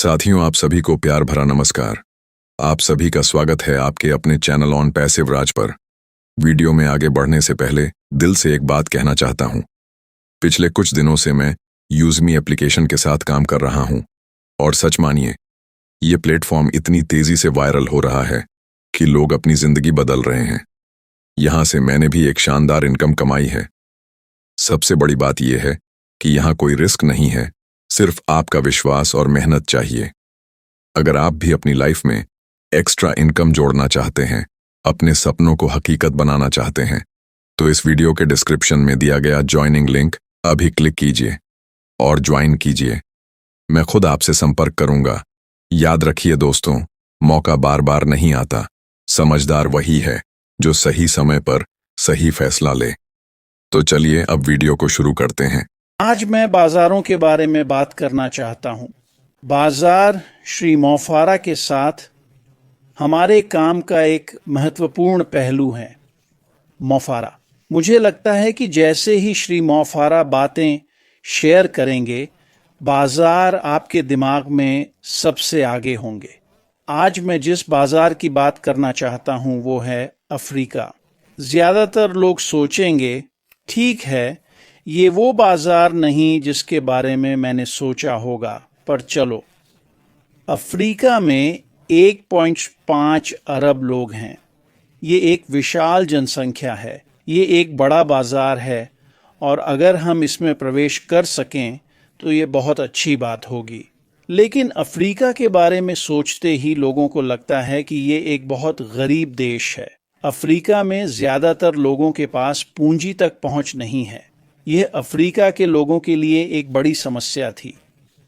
साथियों, आप सभी को प्यार भरा नमस्कार। आप सभी का स्वागत है आपके अपने चैनल ऑन पैसिव राज पर। वीडियो में आगे बढ़ने से पहले दिल से एक बात कहना चाहता हूं। पिछले कुछ दिनों से मैं यूजमी एप्लीकेशन के साथ काम कर रहा हूं और सच मानिए, ये प्लेटफॉर्म इतनी तेजी से वायरल हो रहा है कि लोग अपनी जिंदगी बदल रहे हैं। यहां से मैंने भी एक शानदार इनकम कमाई है। सबसे बड़ी बात यह है कि यहां कोई रिस्क नहीं है, सिर्फ आपका विश्वास और मेहनत चाहिए। अगर आप भी अपनी लाइफ में एक्स्ट्रा इनकम जोड़ना चाहते हैं, अपने सपनों को हकीकत बनाना चाहते हैं, तो इस वीडियो के डिस्क्रिप्शन में दिया गया ज्वाइनिंग लिंक अभी क्लिक कीजिए और ज्वाइन कीजिए। मैं खुद आपसे संपर्क करूंगा। याद रखिए दोस्तों, मौका बार बार नहीं आता। समझदार वही है जो सही समय पर सही फैसला ले। तो चलिए अब वीडियो को शुरू करते हैं। आज मैं बाजारों के बारे में बात करना चाहता हूं। बाजार श्री मोफारा के साथ हमारे काम का एक महत्वपूर्ण पहलू है। मोफारा, मुझे लगता है कि जैसे ही श्री मोफारा बातें शेयर करेंगे, बाजार आपके दिमाग में सबसे आगे होंगे। आज मैं जिस बाजार की बात करना चाहता हूं वो है अफ्रीका। ज़्यादातर लोग सोचेंगे, ठीक है, ये वो बाजार नहीं जिसके बारे में मैंने सोचा होगा, पर चलो, अफ्रीका में 1.5 अरब लोग हैं। ये एक विशाल जनसंख्या है। ये एक बड़ा बाजार है और अगर हम इसमें प्रवेश कर सकें तो ये बहुत अच्छी बात होगी। लेकिन अफ्रीका के बारे में सोचते ही लोगों को लगता है कि ये एक बहुत गरीब देश है। अफ्रीका में ज़्यादातर लोगों के पास पूंजी तक पहुंच नहीं है। यह अफ्रीका के लोगों के लिए एक बड़ी समस्या थी।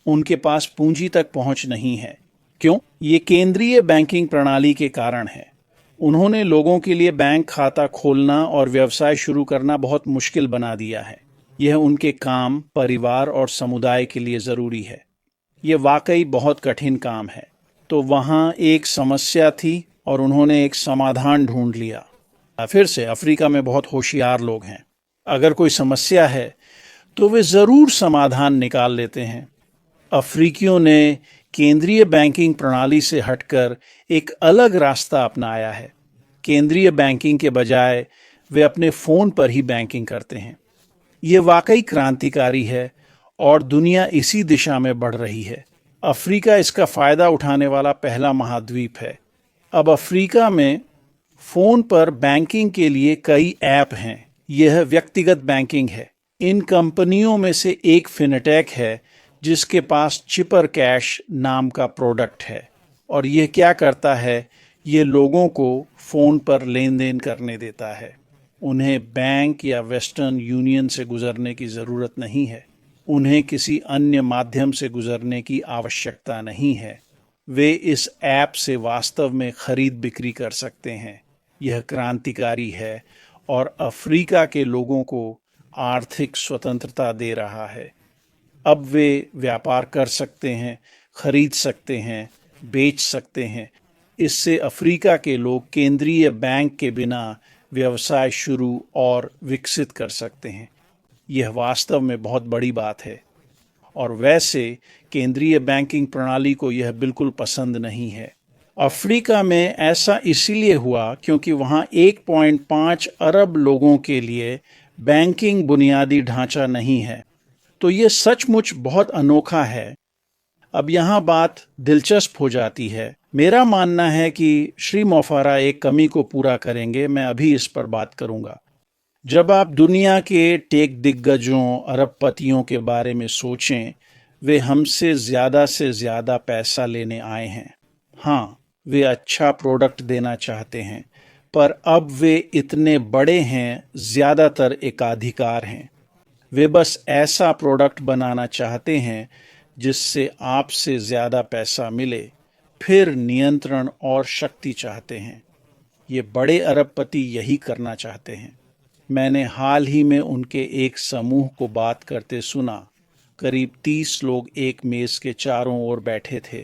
उनके पास पूंजी तक पहुंच नहीं है। क्यों? ये केंद्रीय बैंकिंग प्रणाली के कारण है। उन्होंने लोगों के लिए बैंक खाता खोलना और व्यवसाय शुरू करना बहुत मुश्किल बना दिया है। यह उनके काम, परिवार और समुदाय के लिए ज़रूरी है। यह वाकई बहुत कठिन काम है। तो वहाँ एक समस्या थी और उन्होंने एक समाधान ढूंढ लिया। फिर से अफ्रीका में बहुत होशियार लोग हैं। अगर कोई समस्या है तो वे ज़रूर समाधान निकाल लेते हैं। अफ्रीकियों ने केंद्रीय बैंकिंग प्रणाली से हटकर एक अलग रास्ता अपनाया है। केंद्रीय बैंकिंग के बजाय वे अपने फ़ोन पर ही बैंकिंग करते हैं। ये वाकई क्रांतिकारी है और दुनिया इसी दिशा में बढ़ रही है। अफ्रीका इसका फ़ायदा उठाने वाला पहला महाद्वीप है। अब अफ्रीका में फ़ोन पर बैंकिंग के लिए कई ऐप हैं। यह व्यक्तिगत बैंकिंग है। इन कंपनियों में से एक फिनटेक है जिसके पास चिपर कैश नाम का प्रोडक्ट है। और यह क्या करता है? ये लोगों को फ़ोन पर लेन देन करने देता है। उन्हें बैंक या वेस्टर्न यूनियन से गुजरने की ज़रूरत नहीं है। उन्हें किसी अन्य माध्यम से गुजरने की आवश्यकता नहीं है। वे इस ऐप से वास्तव में खरीद बिक्री कर सकते हैं। यह क्रांतिकारी है और अफ्रीका के लोगों को आर्थिक स्वतंत्रता दे रहा है। अब वे व्यापार कर सकते हैं, खरीद सकते हैं, बेच सकते हैं। इससे अफ्रीका के लोग केंद्रीय बैंक के बिना व्यवसाय शुरू और विकसित कर सकते हैं। यह वास्तव में बहुत बड़ी बात है। और वैसे केंद्रीय बैंकिंग प्रणाली को यह बिल्कुल पसंद नहीं है। अफ्रीका में ऐसा इसीलिए हुआ क्योंकि वहाँ 1.5 अरब लोगों के लिए बैंकिंग बुनियादी ढांचा नहीं है। तो ये सचमुच बहुत अनोखा है। अब यहाँ बात दिलचस्प हो जाती है। मेरा मानना है कि श्री मोफारा एक कमी को पूरा करेंगे। मैं अभी इस पर बात करूँगा। जब आप दुनिया के टेक दिग्गजों, अरबपतियों के बारे में सोचें, वे हमसे ज़्यादा से ज़्यादा पैसा लेने आए हैं। हाँ, वे अच्छा प्रोडक्ट देना चाहते हैं, पर अब वे इतने बड़े हैं, ज़्यादातर एकाधिकार हैं। वे बस ऐसा प्रोडक्ट बनाना चाहते हैं जिससे आपसे ज़्यादा पैसा मिले, फिर नियंत्रण और शक्ति चाहते हैं। ये बड़े अरबपति यही करना चाहते हैं। मैंने हाल ही में उनके एक समूह को बात करते सुना। करीब 30 लोग एक मेज़ के चारों ओर बैठे थे।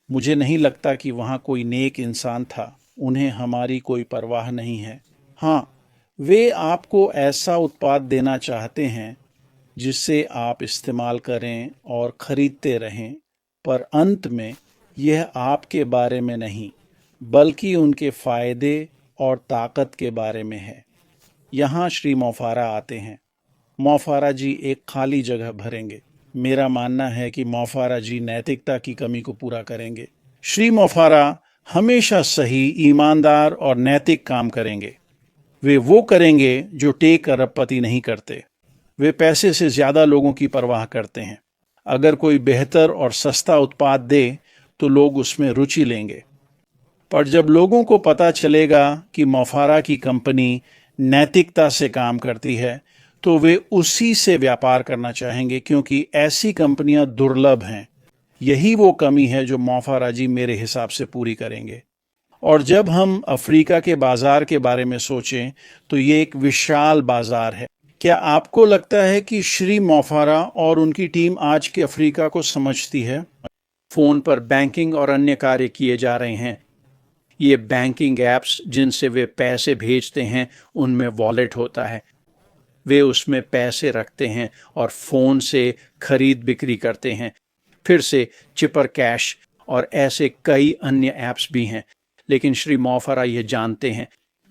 मुझे नहीं लगता कि वहाँ कोई नेक इंसान था। उन्हें हमारी कोई परवाह नहीं है। हाँ, वे आपको ऐसा उत्पाद देना चाहते हैं जिसे आप इस्तेमाल करें और ख़रीदते रहें। पर अंत में यह आपके बारे में नहीं बल्कि उनके फायदे और ताकत के बारे में है। यहाँ श्री मोफारा आते हैं। मोफारा जी एक खाली जगह भरेंगे। मेरा मानना है कि मोफारा जी नैतिकता की कमी को पूरा करेंगे। श्री मोफारा हमेशा सही, ईमानदार और नैतिक काम करेंगे। वे वो करेंगे जो टेक अरबपति नहीं करते। वे पैसे से ज्यादा लोगों की परवाह करते हैं। अगर कोई बेहतर और सस्ता उत्पाद दे तो लोग उसमें रुचि लेंगे। पर जब लोगों को पता चलेगा कि मोफारा की कंपनी नैतिकता से काम करती है तो वे उसी से व्यापार करना चाहेंगे, क्योंकि ऐसी कंपनियां दुर्लभ हैं। यही वो कमी है जो मोफारा जी मेरे हिसाब से पूरी करेंगे। और जब हम अफ्रीका के बाजार के बारे में सोचें तो ये एक विशाल बाजार है। क्या आपको लगता है कि श्री मोफारा और उनकी टीम आज के अफ्रीका को समझती है? फोन पर बैंकिंग और अन्य कार्य किए जा रहे हैं। ये बैंकिंग एप्स जिनसे वे पैसे भेजते हैं उनमें वॉलेट होता है। वे उसमें पैसे रखते हैं और फ़ोन से खरीद बिक्री करते हैं। फिर से चिपर कैश और ऐसे कई अन्य ऐप्स भी हैं। लेकिन श्री मोफारा ये जानते हैं।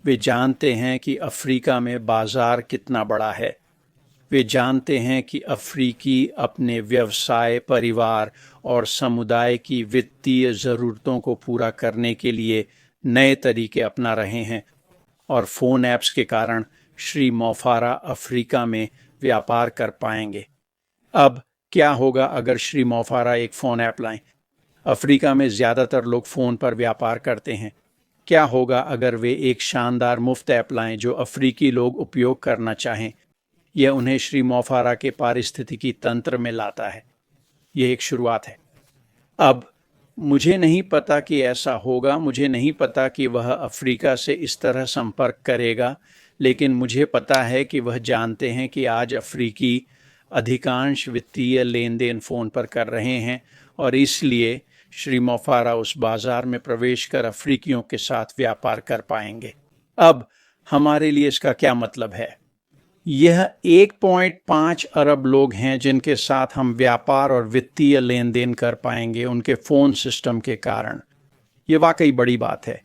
वे जानते हैं कि अफ्रीका में बाज़ार कितना बड़ा है। वे जानते हैं कि अफ्रीकी अपने व्यवसाय, परिवार और समुदाय की वित्तीय ज़रूरतों को पूरा करने के लिए नए तरीके अपना रहे हैं। और फ़ोन ऐप्स के कारण श्री मोफारा अफ्रीका में व्यापार कर पाएंगे। अब क्या होगा अगर श्री मोफारा एक फ़ोन ऐप लाएं? अफ्रीका में ज़्यादातर लोग फ़ोन पर व्यापार करते हैं। क्या होगा अगर वे एक शानदार मुफ्त ऐप लाएं जो अफ्रीकी लोग उपयोग करना चाहें? यह उन्हें श्री मोफारा के पारिस्थितिकी तंत्र में लाता है। यह एक शुरुआत है। अब मुझे नहीं पता कि ऐसा होगा, मुझे नहीं पता कि वह अफ्रीका से इस तरह संपर्क करेगा, लेकिन मुझे पता है कि वह जानते हैं कि आज अफ्रीकी अधिकांश वित्तीय लेन देन फ़ोन पर कर रहे हैं और इसलिए श्री मोफारा उस बाज़ार में प्रवेश कर अफ्रीकियों के साथ व्यापार कर पाएंगे। अब हमारे लिए इसका क्या मतलब है? यह 1.5 अरब लोग हैं जिनके साथ हम व्यापार और वित्तीय लेन देन कर पाएंगे उनके फ़ोन सिस्टम के कारण। ये वाकई बड़ी बात है।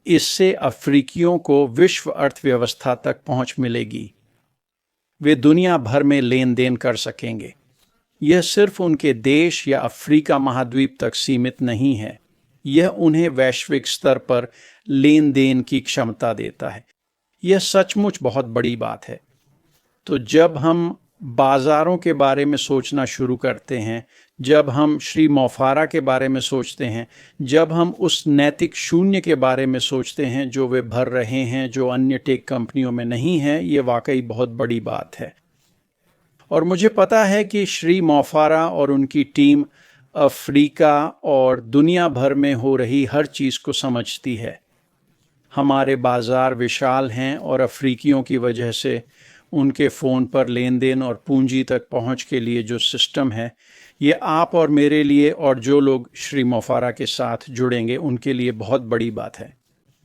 इससे अफ्रीकियों को विश्व अर्थव्यवस्था तक पहुंच मिलेगी। वे दुनिया भर में लेन देन कर सकेंगे। यह सिर्फ उनके देश या अफ्रीका महाद्वीप तक सीमित नहीं है। यह उन्हें वैश्विक स्तर पर लेन देन की क्षमता देता है। यह सचमुच बहुत बड़ी बात है। तो जब हम बाज़ारों के बारे में सोचना शुरू करते हैं, जब हम श्री मोफारा के बारे में सोचते हैं, जब हम उस नैतिक शून्य के बारे में सोचते हैं जो वे भर रहे हैं, जो अन्य टेक कंपनियों में नहीं है, ये वाकई बहुत बड़ी बात है। और मुझे पता है कि श्री मोफारा और उनकी टीम अफ्रीका और दुनिया भर में हो रही हर चीज़ को समझती है। हमारे बाज़ार विशाल हैं और अफ्रीकियों की वजह से उनके फ़ोन पर लेन देन और पूंजी तक पहुंच के लिए जो सिस्टम है, ये आप और मेरे लिए और जो लोग श्री मोफारा के साथ जुड़ेंगे उनके लिए बहुत बड़ी बात है।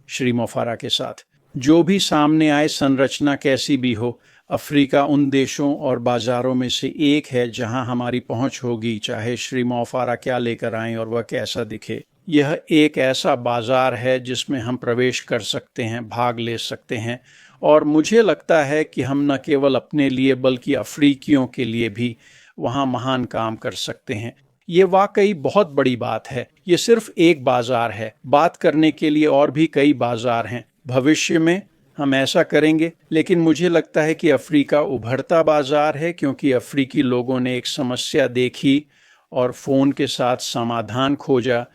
श्री मोफारा के साथ जो भी सामने आए, संरचना कैसी भी हो, अफ्रीका उन देशों और बाज़ारों में से एक है जहां हमारी पहुंच होगी, चाहे श्री मोफारा क्या लेकर आएँ और वह कैसा दिखे। यह एक ऐसा बाज़ार है जिसमें हम प्रवेश कर सकते हैं, भाग ले सकते हैं और मुझे लगता है कि हम न केवल अपने लिए बल्कि अफ्रीकियों के लिए भी वहाँ महान काम कर सकते हैं। ये वाकई बहुत बड़ी बात है। ये सिर्फ एक बाज़ार है, बात करने के लिए और भी कई बाज़ार हैं। भविष्य में हम ऐसा करेंगे, लेकिन मुझे लगता है कि अफ्रीका उभरता बाज़ार है क्योंकि अफ्रीकी लोगों ने एक समस्या देखी और फ़ोन के साथ समाधान खोजा,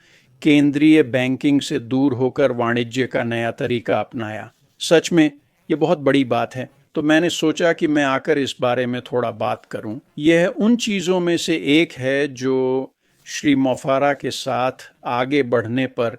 केंद्रीय बैंकिंग से दूर होकर वाणिज्य का नया तरीका अपनाया। सच में ये बहुत बड़ी बात है। तो मैंने सोचा कि मैं आकर इस बारे में थोड़ा बात करूं। यह उन चीज़ों में से एक है जो श्री मोफारा के साथ आगे बढ़ने पर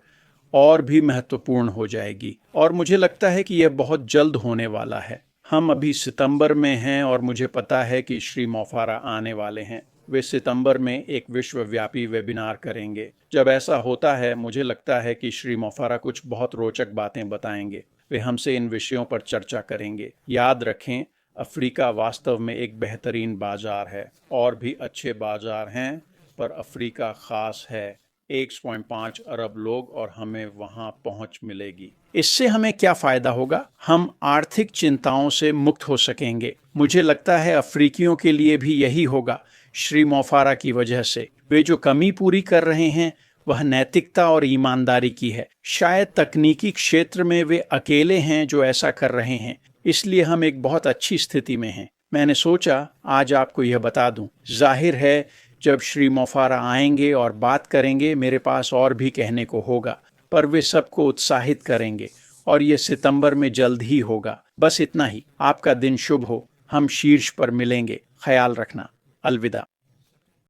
और भी महत्वपूर्ण हो जाएगी और मुझे लगता है कि यह बहुत जल्द होने वाला है। हम अभी सितंबर में हैं और मुझे पता है कि श्री मोफारा आने वाले हैं। वे सितंबर में एक विश्वव्यापी वेबिनार करेंगे। जब ऐसा होता है, मुझे लगता है कि श्री मोफारा कुछ बहुत रोचक बातें बताएंगे। वे हमसे इन विषयों पर चर्चा करेंगे। याद रखें, अफ्रीका वास्तव में एक बेहतरीन बाजार है। और भी अच्छे बाजार हैं पर अफ्रीका खास है। 1.5 अरब लोग और हमें वहां पहुंच मिलेगी। इससे हमें क्या फायदा होगा? हम आर्थिक चिंताओं से मुक्त हो सकेंगे। मुझे लगता है अफ्रीकियों के लिए भी यही होगा। श्री मोफारा की वजह से वे जो कमी पूरी कर रहे हैं वह नैतिकता और ईमानदारी की है। शायद तकनीकी क्षेत्र में वे अकेले हैं जो ऐसा कर रहे हैं, इसलिए हम एक बहुत अच्छी स्थिति में हैं। मैंने सोचा आज आपको यह बता दूं। जाहिर है जब श्री मोफारा आएंगे और बात करेंगे मेरे पास और भी कहने को होगा, पर वे सबको उत्साहित करेंगे और ये सितंबर में जल्द ही होगा। बस इतना ही। आपका दिन शुभ हो। हम शीर्ष पर मिलेंगे। ख्याल रखना। अलविदा।